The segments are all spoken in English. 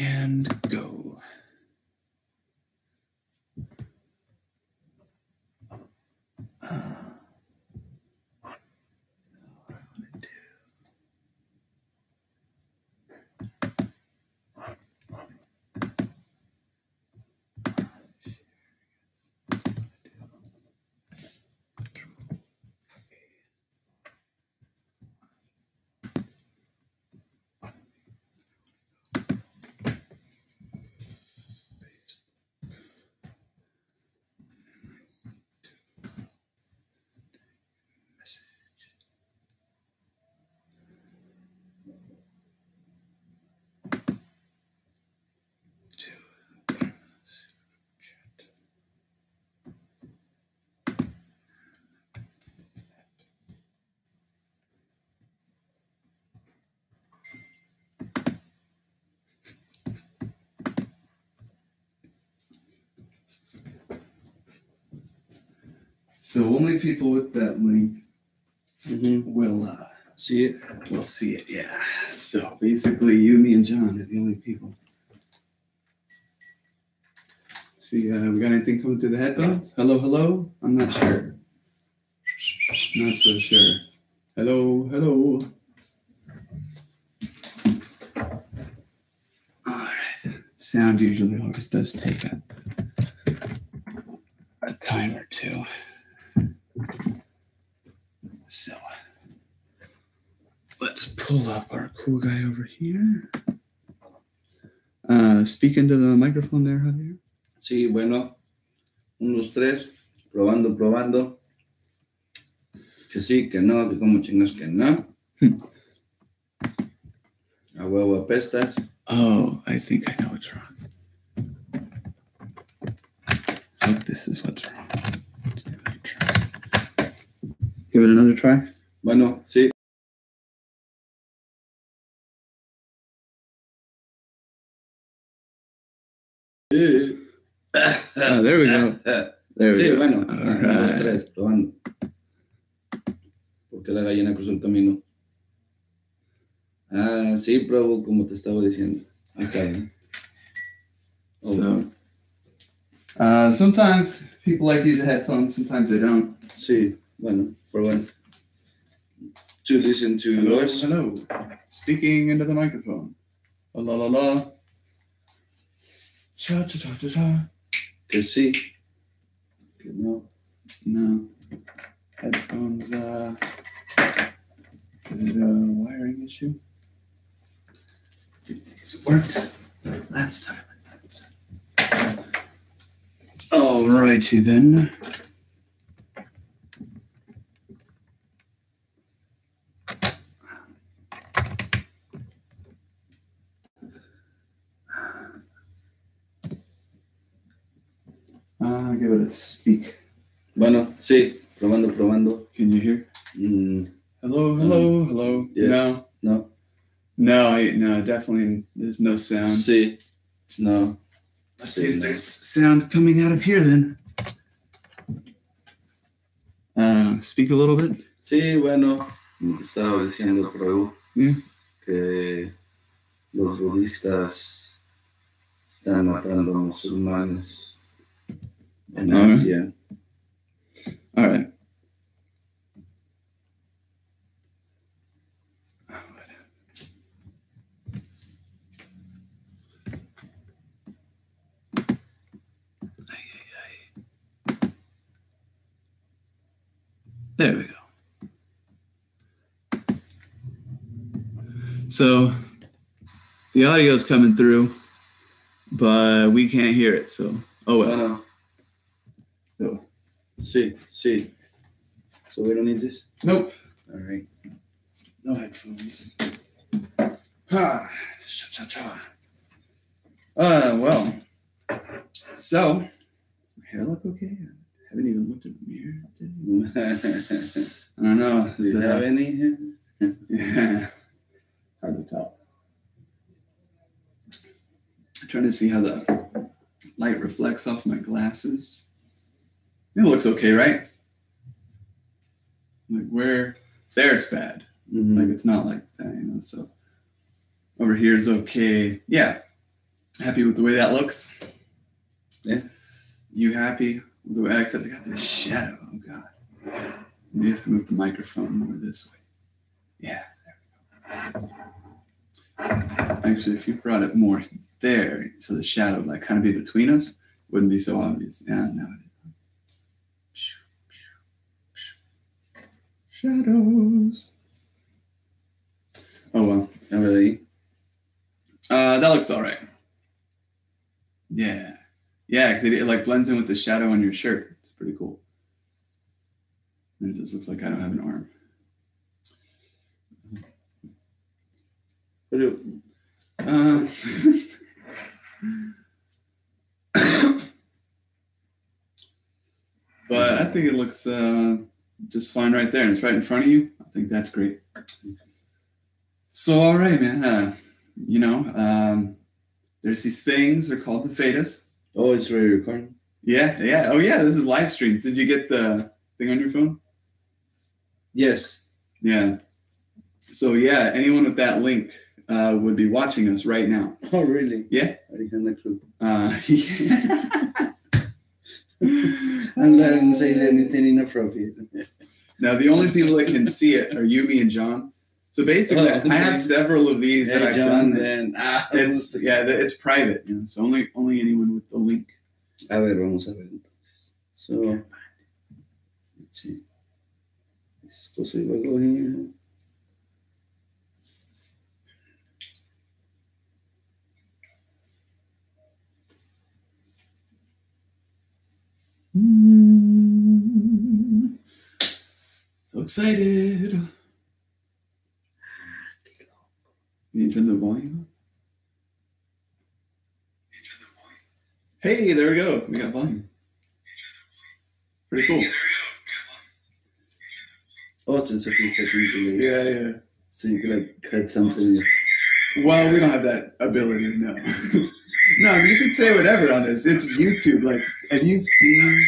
And go. So only people with that link will see it. Will see it, yeah. So basically, you, me, and John are the only people. See, we got anything coming through the headphones? Hello, hello? I'm not sure. Not so sure. Hello, hello. All right. Sound usually always does take a time or two. So let's pull up our cool guy over here. Speak into the microphone there, Javier. Sí, bueno. 1, 2, 3. Probando, probando. Que sí, que no, que como chingas que no. A huevo apestas. Oh, I think I know what's wrong. I think this is what's wrong. Give it another try. Bueno, sí. There we go. There we sí, go. Bueno, All 1, 2, right. 3, probando. Porque la gallina cruzó el camino. Sí, Prabhu, como te estaba diciendo. Acá, ¿no? So, sometimes people like to use a headphone, sometimes they don't. Sí, bueno, probando. To listen to Hello, us. hello. Speaking into the microphone. La la la. Cha cha cha cha cha. Que sí. Que no. No. Headphones, is it a wiring issue? It worked last time. Alrighty then. Give it a speak. Bueno, sí, probando, probando. Can you hear? Hello, hello, hello. Yes. No. No, definitely. There's no sound. Sí. No. Let's see if there's sound coming out of here then. Speak a little bit. Sí, bueno, te estaba diciendo, Prabhu, Yeah. que los budistas están matando musulmanes en Asia. All right. There we go. So the audio is coming through, but we can't hear it. So, oh well. Bueno. Sí. So we don't need this? Nope. All right. No headphones. Well. So, my hair look okay? I haven't even looked in the mirror. I don't know. Do you have any here? Yeah. Hard to tell. I'm trying to see how the light reflects off my glasses. It looks okay, right? Like where there it's bad. Mm-hmm. Like it's not like that, So over here is okay. Yeah. Happy with the way that looks? Yeah. You happy with the way, except I got this shadow. Oh, God. Maybe if I move the microphone more this way. Yeah, there we go. Actually, if you brought it more there, so the shadow would like kind of be between us, it wouldn't be so obvious. Yeah, now it is. Shadows. Oh, well. That looks all right. Yeah. Yeah, because it like blends in with the shadow on your shirt. It's pretty cool. And it just looks like I don't have an arm. But I think it looks just fine right there. And it's right in front of you. I think that's great. So, all right, man. There's these things. They're called the fadas. Oh, it's already recording? Yeah. Oh, yeah. This is live stream. Did you get the thing on your phone? Yes. Yeah. So, yeah, anyone with that link would be watching us right now. Oh, really? Yeah. I didn't clue. Yeah. I'm glad I didn't say anything inappropriate. Now, the only people that can see it are you, me, and John. So basically, I have several of these that I've done. It's private. So only anyone with the link. A ver, vamos a ver entonces. So, let's see. This is supposed to go here. So excited. You turn the volume up? Hey, there we go. We got volume. Pretty cool. Oh, it's a few seconds. Yeah. So you could cut something. Well, we don't have that ability, no. No, I mean, you can say whatever on this. It's YouTube. Like, have you seen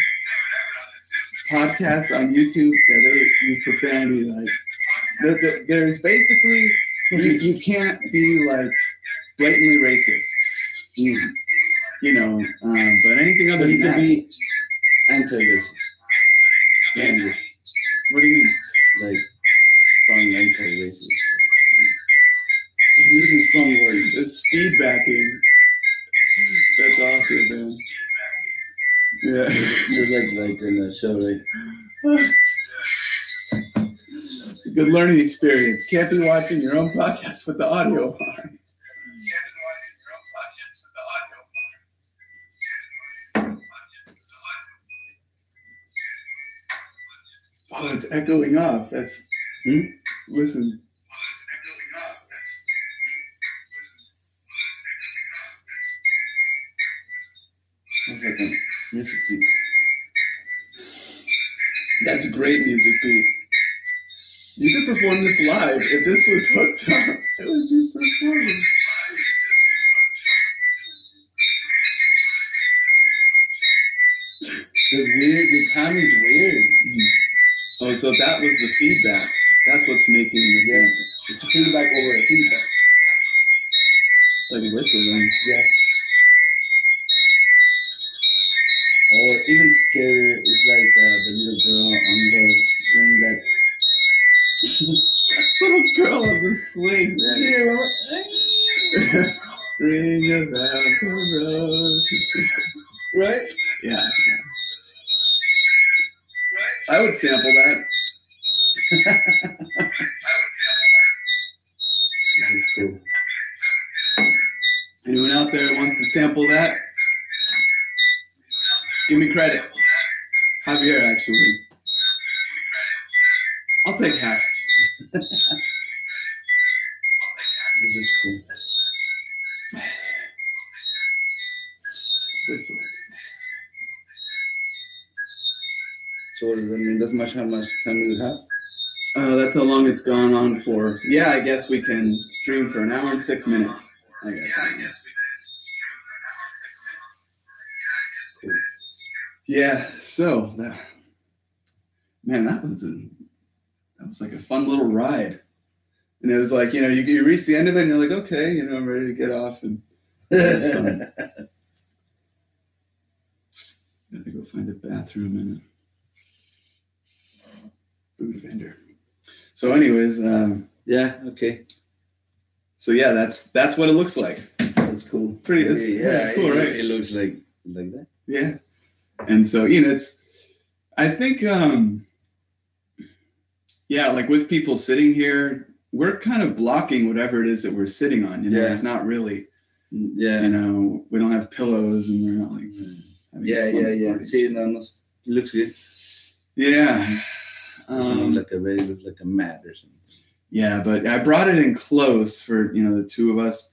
podcasts on YouTube that use profanity? Like, there's basically, you can't be like blatantly racist. But anything other than that. You could be anti-racist. Yeah. What do you mean? Like, strong anti-racist. Using strong words. It's feedbacking. That's awesome, man. Yeah. You're like in a show, like. It's a good learning experience. Can't be watching your own podcast with the audio on. Oh, it's echoing off. That's listen. It's like a music beat. That's a great music beat. You could perform this live. If this was hooked up, it would be performance. The time is weird. Oh, so that was the feedback. That's what's making the feedback. It's feedback over a feedback. It's like whistling. Yeah. Or even scarier is like the little girl on the swing that. Little girl on the swing. Ring around the rose. Right? Yeah. I would sample that. This is cool. Anyone out there wants to sample that? Give me credit. Javier, actually. I'll take half. This is cool. So what does that mean? That's how much time we have? That's how long it's gone on for. Yeah, I guess we can stream for an hour and 6 minutes. I guess. Cool. Yeah, so that was like a fun little ride. And it was like, you reach the end of it and you're like, okay, I'm ready to get off. And Fun. Gotta go find a bathroom and a food vendor. So, anyways, yeah, okay. So yeah, that's what it looks like. That's cool. Pretty. It's cool, right? It looks like that. Yeah. And so I think like with people sitting here, we're kind of blocking whatever it is that we're sitting on. It's not really. Yeah. We don't have pillows, and we're not like. Yeah. See, no, it looks good. Yeah. Looks like a mat or something. Yeah, but I brought it in close for the two of us,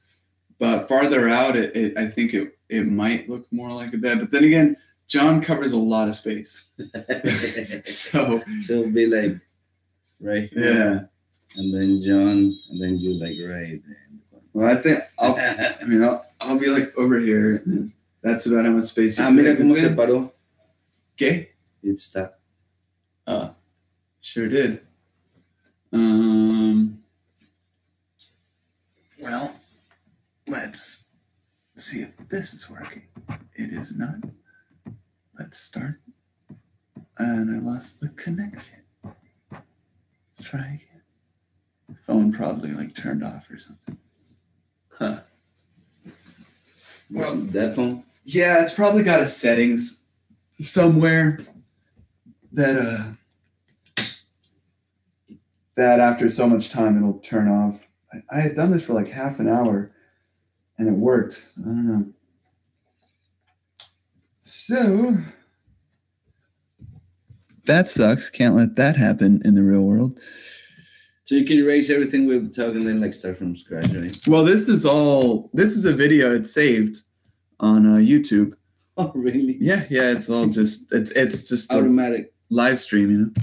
but farther out, I think it might look more like a bed. But then again, John covers a lot of space, so it'll be like right here. Yeah, and then John, and then you like right there. Well, I think I'll be like over here. And that's about how much space. Mira cómo se paró. ¿Qué? It stopped. Sure did. Well, let's see if this is working. It is not. Let's start. And I lost the connection. Let's try again. Phone probably turned off or something. Huh. Well, that phone? Yeah, it's probably got a settings somewhere that after so much time it'll turn off. I had done this for like half an hour and it worked. I don't know. So that sucks. Can't let that happen in the real world. So you can erase everything we've talked and then start from scratch, right? Well, this is a video. It's saved on YouTube. Oh, really? Yeah. It's all just it's just automatic live stream,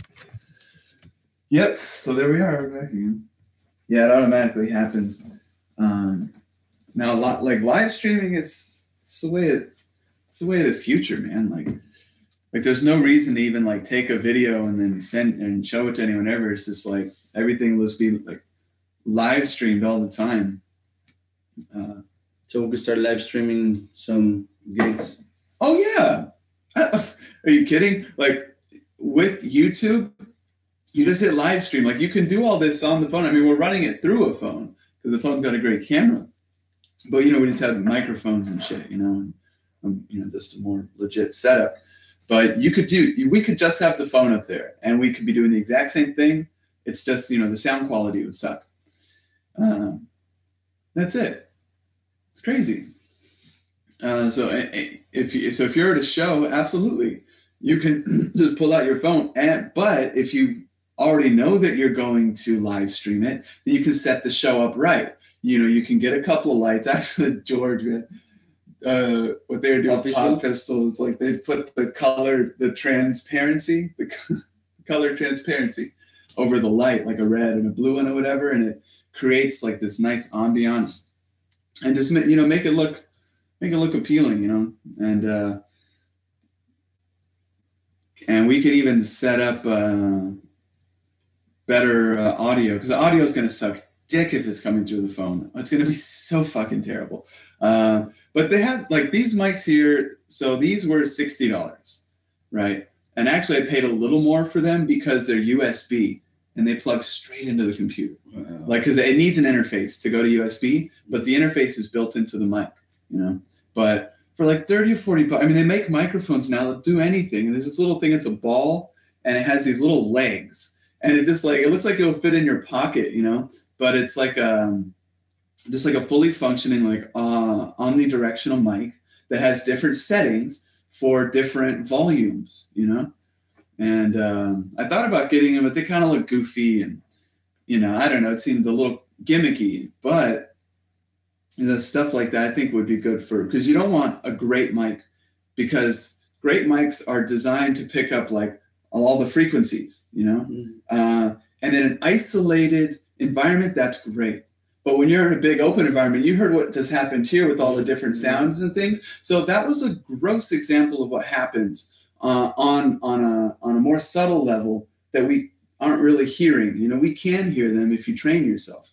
Yep. So there we are. We're back again. Yeah, it automatically happens. Now, like live streaming is the way of the future, man. Like there's no reason to even take a video and then send and show it to anyone ever. It's just everything will just be live streamed all the time. So we could start live streaming some gigs. Oh yeah. Are you kidding? With YouTube, you just hit live stream. You can do all this on the phone. I mean, we're running it through a phone because the phone's got a great camera. But we just have microphones and shit, and just a more legit setup. But we could just have the phone up there, and we could be doing the exact same thing. It's just the sound quality would suck. That's it. It's crazy. So if you're at a show, absolutely, you can just pull out your phone. But if you already know that you're going to live stream it, then you can set the show up right. You can get a couple of lights. Actually, George, man, what they were doing with Pop Pistol is they put the color transparency over the light, like a red and a blue one or whatever, and it creates this nice ambiance and just make it look appealing, and we could even set up better audio, because the audio is going to suck dick if it's coming through the phone. It's going to be so fucking terrible. But they have these mics here. So these were $60, right? And actually I paid a little more for them because they're USB and they plug straight into the computer. Wow. Because it needs an interface to go to USB, but the interface is built into the mic, But for 30 or 40 bucks, I mean, they make microphones now that do anything. And there's this little thing, it's a ball, and it has these little legs. And it just it looks like it'll fit in your pocket, But it's just a fully functioning omnidirectional mic that has different settings for different volumes, And I thought about getting them, but they kind of look goofy and I don't know. It seemed a little gimmicky, but stuff like that I think would be good because you don't want a great mic, because great mics are designed to pick up all the frequencies, and in an isolated environment, that's great. But when you're in a big open environment, you heard what just happened here with all the different sounds and things. So that was a gross example of what happens on a more subtle level that we aren't really hearing. We can hear them if you train yourself.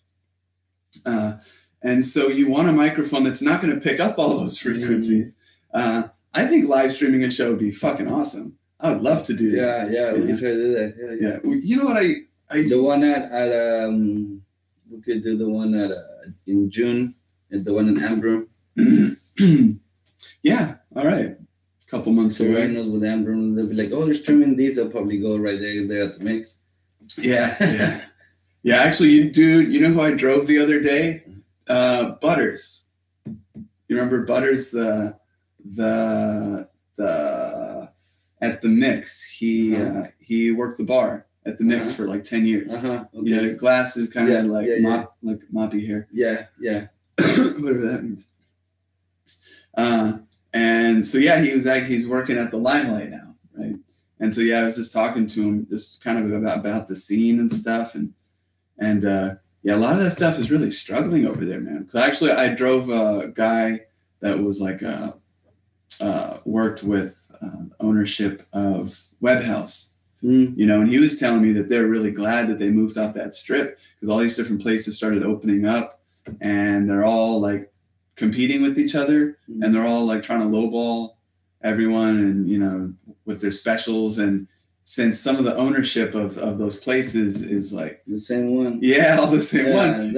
And so you want a microphone that's not going to pick up all those frequencies. I think live streaming a show would be fucking awesome. I would love to do that. Yeah, we can try to do that. Yeah. Well, you know what I the one at we could do the one at in June and the one in Ambro. Yeah, all right. A couple months away. Knows with Ambro, they'll be like, oh, they're streaming these. They'll probably go right there at the mix. Yeah. Yeah, actually, dude, you know who I drove the other day? Butters. You remember Butters, the at the mix? He worked the bar at the mix for like 10 years. Okay. Yeah, glasses, kind of like moppy hair. Yeah. Whatever that means. And so he's working at the Limelight now, right? And so I was just talking to him, just kind of about the scene and stuff, and a lot of that stuff is really struggling over there, man. Because actually, I drove a guy that was like worked with ownership of Web House, and he was telling me that they're really glad that they moved off that strip because all these different places started opening up, and they're all like competing with each other, and they're all like trying to lowball everyone, and with their specials. And since some of the ownership of those places is like the same one, all the same one,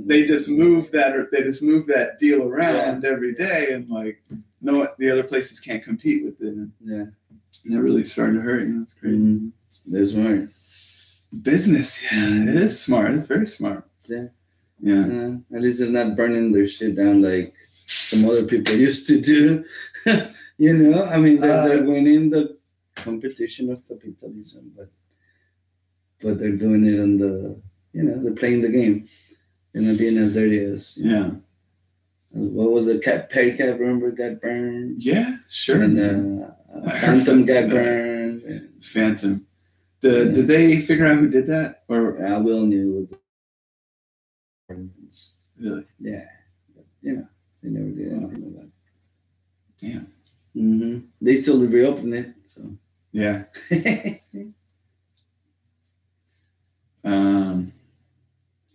they just move that deal around every day, and like the other places can't compete with it. And they're really starting to hurt. It's crazy. They're smart. Business, it is smart. It's very smart. Yeah. At least they're not burning their shit down like some other people used to do. I mean, they're winning the competition of capitalism, but they're doing it on the, they're playing the game. They're not being as dirty as, what was the Petty Cat, remember, got burned? Yeah, sure. And Phantom got burned. Phantom. Did they figure out who did that? Or I will knew it was really? Yeah. They never did anything about it. Damn. Mm-hmm. They still reopen it, so. Yeah.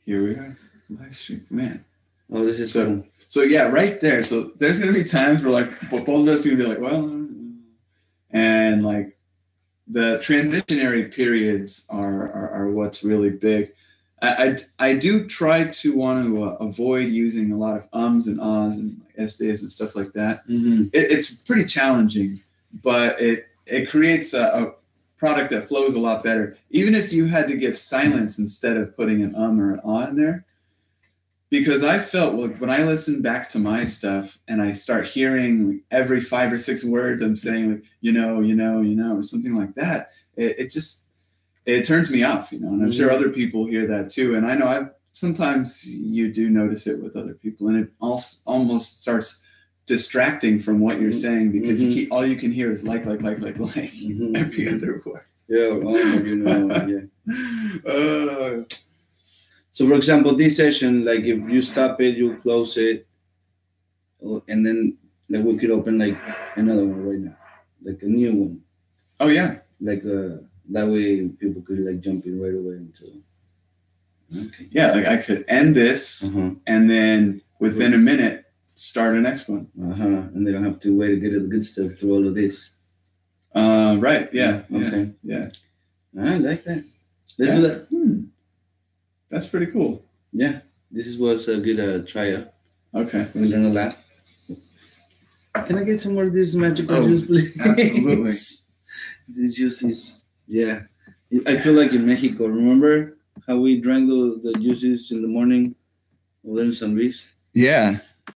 Here we are. Live stream, man. Oh, this is so. So right there. So there's gonna be times where like both of us are gonna be like, well, and like the transitionary periods are what's really big. I do try to want to avoid using a lot of ums and ahs and SDs and stuff like that. It's pretty challenging, but it creates a product that flows a lot better. Even if you had to give silence instead of putting an or an ah in there. Because I felt when I listen back to my stuff and I start hearing every 5 or 6 words I'm saying, like, or something like that, it turns me off, and I'm sure other people hear that too. And I know sometimes you do notice it with other people, and it almost starts distracting from what you're saying because all you can hear is like every other word. So, for example, this session, like if you stop it, you close it, and then like we could open like another one right now, like a new one. Oh yeah, like that way people could like jump in right away into. Okay. Yeah, like I could end this and then within a minute start a next one. And they don't have to wait to get to the good stuff through all of this. Right. Yeah. Okay. Yeah. I like that. Let's do that. That's pretty cool. Yeah. This was a good tryout. Okay. We learned a lot. Can I get some more of this magical juice, please? Absolutely. This juice is, I feel like in Mexico. Remember how we drank the juices in the morning over in San Luis? Yeah.